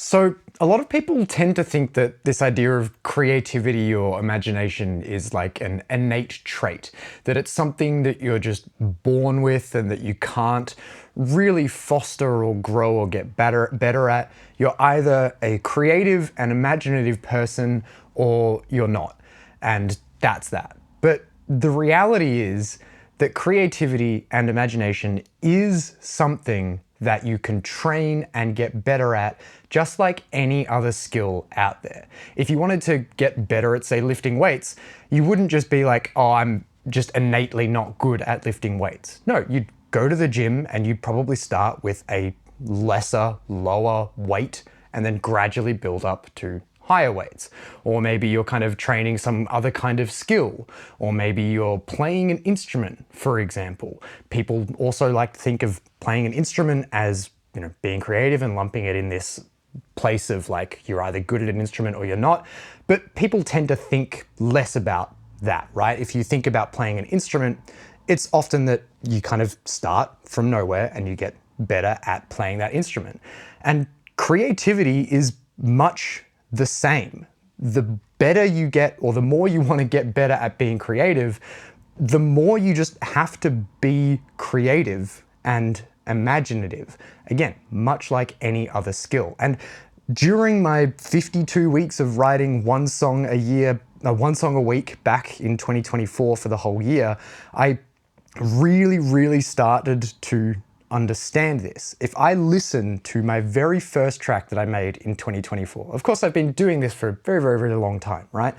So a lot of people tend to think that this idea of creativity or imagination is like an innate trait, that it's something that you're just born with and that you can't really foster or grow or get better at. You're either a creative and imaginative person or you're not. And that's that. But the reality is that creativity and imagination is something that you can train and get better at, just like any other skill out there. If you wanted to get better at, say, lifting weights, you wouldn't just be like, oh, I'm just innately not good at lifting weights. No, you'd go to the gym and you'd probably start with a lesser, lower weight and then gradually build up to higher weights. Or maybe you're kind of training some other kind of skill, or maybe you're playing an instrument, for example. People also like to think of playing an instrument as, being creative and lumping it in this place of like, you're either good at an instrument or you're not. But people tend to think less about that, right? If you think about playing an instrument, it's often that you kind of start from nowhere and you get better at playing that instrument. And creativity is much the same. The better you get, or the more you want to get better at being creative, the more you just have to be creative and imaginative. Again, much like any other skill. And during my 52 weeks of writing one song a week back in 2024 for the whole year, I really started to understand this. If I listen to my very first track that I made in 2024, of course I've been doing this for a very long time, right?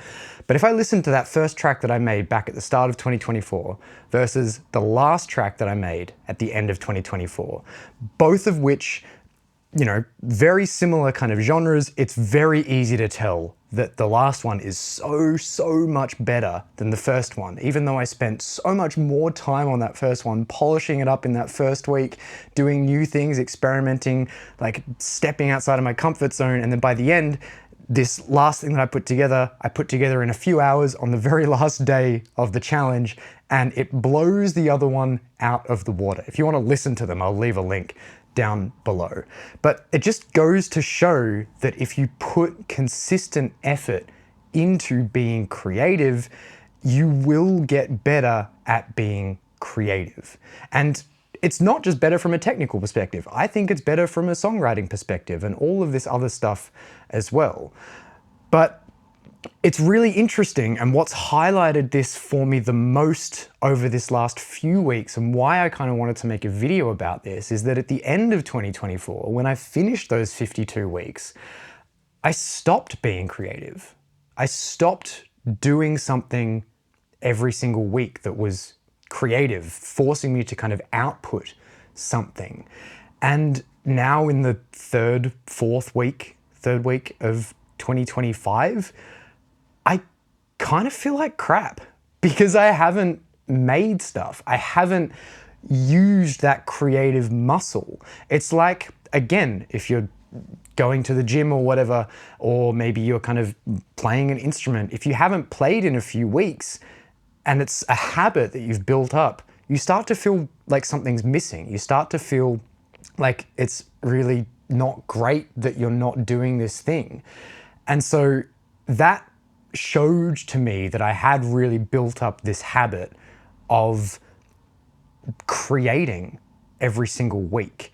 But if I listen to that first track that I made back at the start of 2024 versus the last track that I made at the end of 2024, both of which, very similar kind of genres, it's very easy to tell that the last one is so much better than the first one. Even though I spent so much more time on that first one, polishing it up in that first week, doing new things, experimenting, like stepping outside of my comfort zone. And then by the end, this last thing that I put together in a few hours on the very last day of the challenge, and it blows the other one out of the water. If you want to listen to them, I'll leave a link down below. But it just goes to show that if you put consistent effort into being creative, you will get better at being creative. And it's not just better from a technical perspective. I think it's better from a songwriting perspective and all of this other stuff as well. But it's really interesting, and what's highlighted this for me the most over this last few weeks, and why I kind of wanted to make a video about this, is that at the end of 2024, when I finished those 52 weeks, I stopped being creative. I stopped doing something every single week that was creative, forcing me to kind of output something. And now in the third week of 2025, I kind of feel like crap because I haven't made stuff. I haven't used that creative muscle. It's like, again, if you're going to the gym or whatever, or maybe you're kind of playing an instrument, if you haven't played in a few weeks and it's a habit that you've built up, you start to feel like something's missing. You start to feel like it's really not great that you're not doing this thing. And so that showed to me that I had really built up this habit of creating every single week.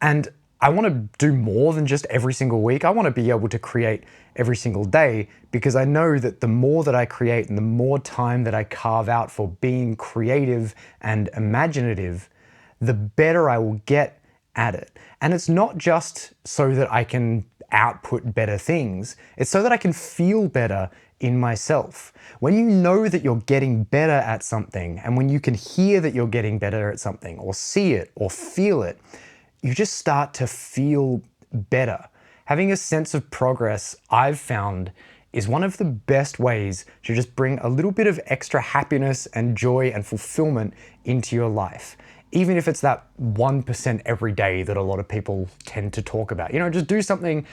And I want to do more than just every single week. I want to be able to create every single day, because I know that the more that I create and the more time that I carve out for being creative and imaginative, the better I will get at it. And it's not just so that I can output better things, it's so that I can feel better in myself. When you know that you're getting better at something, and when you can hear that you're getting better at something, or see it or feel it, you just start to feel better. Having a sense of progress, I've found, is one of the best ways to just bring a little bit of extra happiness and joy and fulfillment into your life. Even if it's that 1% every day that a lot of people tend to talk about. Just do something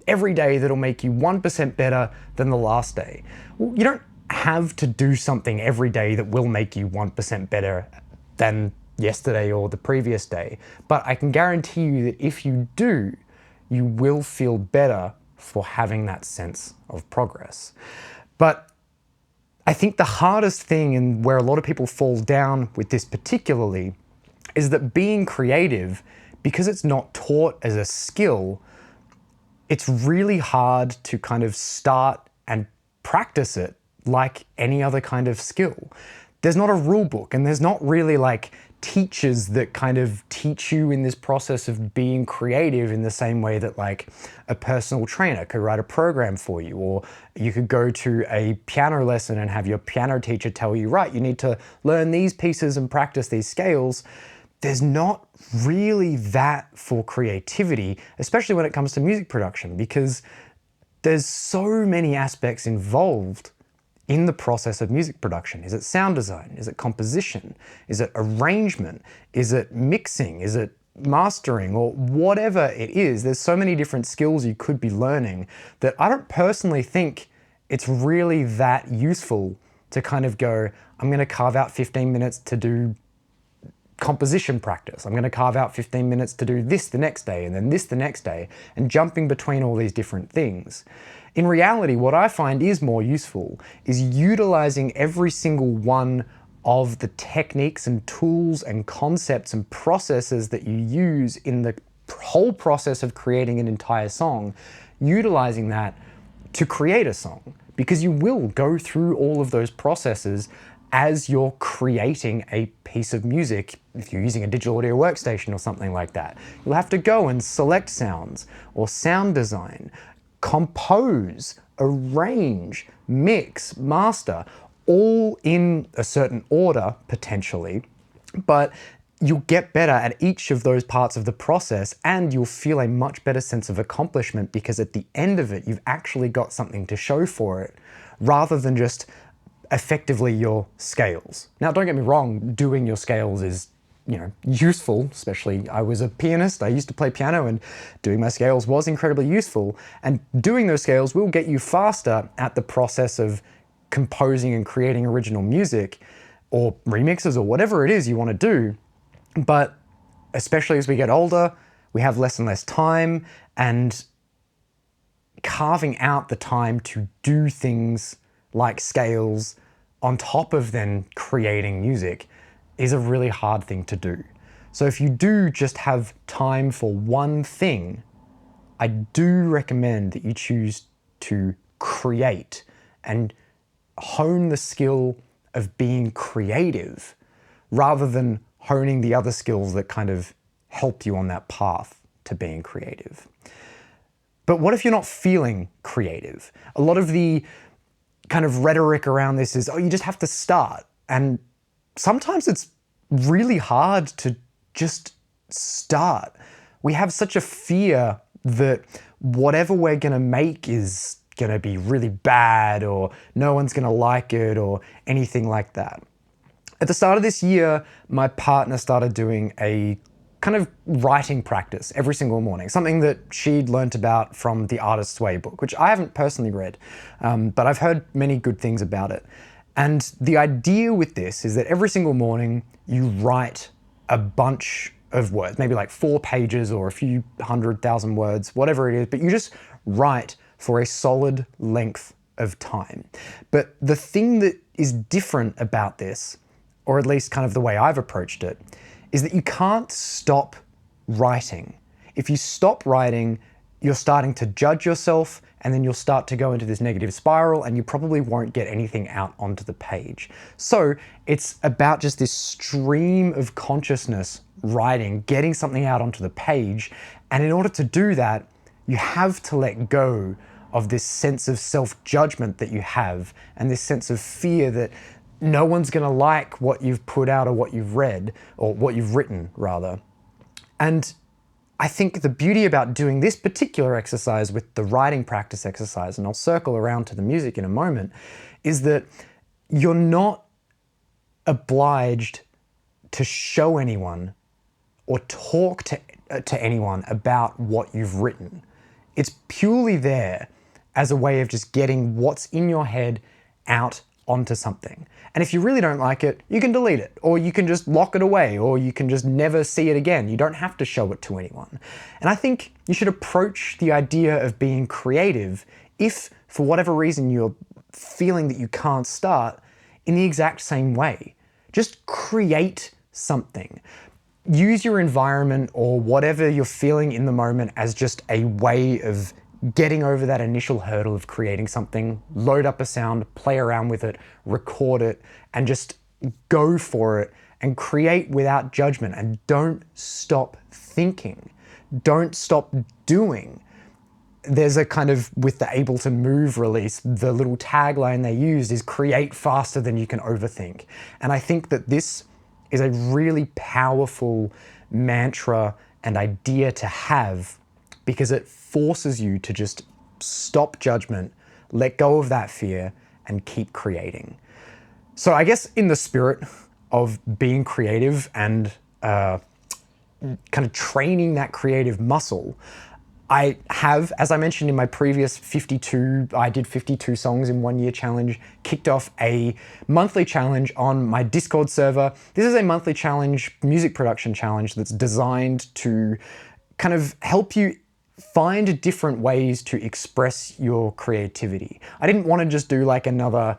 every day that'll make you 1% better than the last day. Well, you don't have to do something every day that will make you 1% better than yesterday or the previous day. But I can guarantee you that if you do, you will feel better for having that sense of progress. But I think the hardest thing, and where a lot of people fall down with this particularly, is that being creative, because it's not taught as a skill, it's really hard to kind of start and practice it like any other kind of skill. There's not a rule book, and there's not really like teachers that kind of teach you in this process of being creative in the same way that like a personal trainer could write a program for you, or you could go to a piano lesson and have your piano teacher tell you, right, you need to learn these pieces and practice these scales. There's not really that for creativity, especially when it comes to music production, because there's so many aspects involved in the process of music production. Is it sound design? Is it composition? Is it arrangement? Is it mixing? Is it mastering? Or whatever it is, there's so many different skills you could be learning that I don't personally think it's really that useful to kind of go, I'm going to carve out 15 minutes to do composition practice. I'm going to carve out 15 minutes to do this the next day and then this the next day, and jumping between all these different things. In reality, what I find is more useful is utilizing every single one of the techniques and tools and concepts and processes that you use in the whole process of creating an entire song, utilizing that to create a song, because you will go through all of those processes as you're creating a piece of music. If you're using a digital audio workstation or something like that, you'll have to go and select sounds or sound design, compose, arrange, mix, master, all in a certain order potentially, but you'll get better at each of those parts of the process, and you'll feel a much better sense of accomplishment because at the end of it, you've actually got something to show for it, rather than just effectively your scales. Now, don't get me wrong, doing your scales is, useful, especially I was a pianist, I used to play piano, and doing my scales was incredibly useful. And doing those scales will get you faster at the process of composing and creating original music or remixes or whatever it is you want to do. But especially as we get older, we have less and less time, and carving out the time to do things like scales on top of then creating music is a really hard thing to do. So if you do just have time for one thing, I do recommend that you choose to create and hone the skill of being creative rather than honing the other skills that kind of help you on that path to being creative. But what if you're not feeling creative? A lot of the kind of rhetoric around this is, oh, you just have to start. And sometimes it's really hard to just start. We have such a fear that whatever we're going to make is going to be really bad, or no one's going to like it, or anything like that. At the start of this year, my partner started doing a kind of writing practice every single morning, something that she'd learnt about from The Artist's Way book, which I haven't personally read, but I've heard many good things about it. And the idea with this is that every single morning you write a bunch of words, maybe like 4 pages or a few 100,000 words, whatever it is, but you just write for a solid length of time. But the thing that is different about this, or at least kind of the way I've approached it, is that you can't stop writing. If you stop writing, you're starting to judge yourself, and then you'll start to go into this negative spiral, and you probably won't get anything out onto the page. So it's about just this stream of consciousness writing, getting something out onto the page. And in order to do that, you have to let go of this sense of self-judgment that you have, and this sense of fear that no one's going to like what you've put out or what you've read, or what you've written rather. And I think the beauty about doing this particular exercise with the writing practice exercise, and I'll circle around to the music in a moment, is that you're not obliged to show anyone or talk to anyone about what you've written. It's purely there as a way of just getting what's in your head out onto something. And if you really don't like it, you can delete it, or you can just lock it away, or you can just never see it again. You don't have to show it to anyone. And I think you should approach the idea of being creative, if for whatever reason you're feeling that you can't start, in the exact same way. Just create something. Use your environment or whatever you're feeling in the moment as just a way of getting over that initial hurdle of creating something. Load up a sound, play around with it, record it, and just go for it and create without judgment. And don't stop thinking. Don't stop doing. There's a kind of, with the Ableton Move release, the little tagline they used is create faster than you can overthink. And I think that this is a really powerful mantra and idea to have, because it forces you to just stop judgment, let go of that fear, and keep creating. So I guess in the spirit of being creative and kind of training that creative muscle, I have, as I mentioned in my previous 52, I did 52 songs in 1 year challenge, kicked off a monthly challenge on my Discord server. This is a monthly challenge, music production challenge, that's designed to kind of help you find different ways to express your creativity. I didn't want to just do like another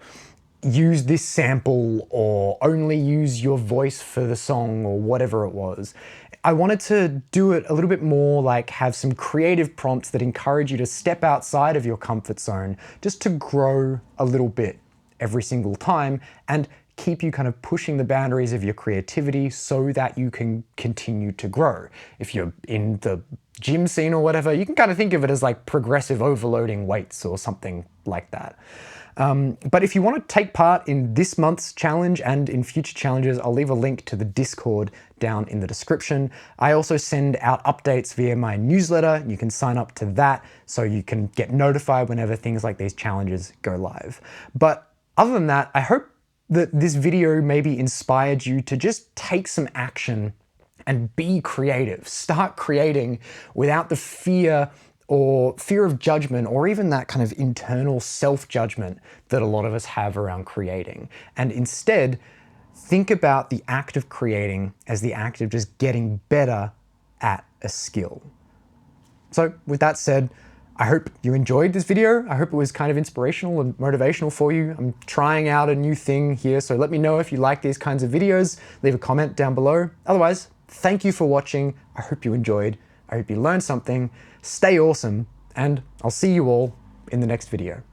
use this sample or only use your voice for the song or whatever it was. I wanted to do it a little bit more like have some creative prompts that encourage you to step outside of your comfort zone, just to grow a little bit every single time and keep you kind of pushing the boundaries of your creativity so that you can continue to grow. If you're in the gym scene or whatever, you can kind of think of it as like progressive overloading weights or something like that. But if you want to take part in this month's challenge and in future challenges, I'll leave a link to the Discord down in the description. I also send out updates via my newsletter. You can sign up to that so you can get notified whenever things like these challenges go live. But other than that, I hope that this video maybe inspired you to just take some action and be creative. Start creating without the fear of judgment, or even that kind of internal self-judgment that a lot of us have around creating. And instead, think about the act of creating as the act of just getting better at a skill. So with that said, I hope you enjoyed this video. I hope it was kind of inspirational and motivational for you. I'm trying out a new thing here, so let me know if you like these kinds of videos. Leave a comment down below. Otherwise, thank you for watching. I hope you enjoyed. I hope you learned something. Stay awesome, and I'll see you all in the next video.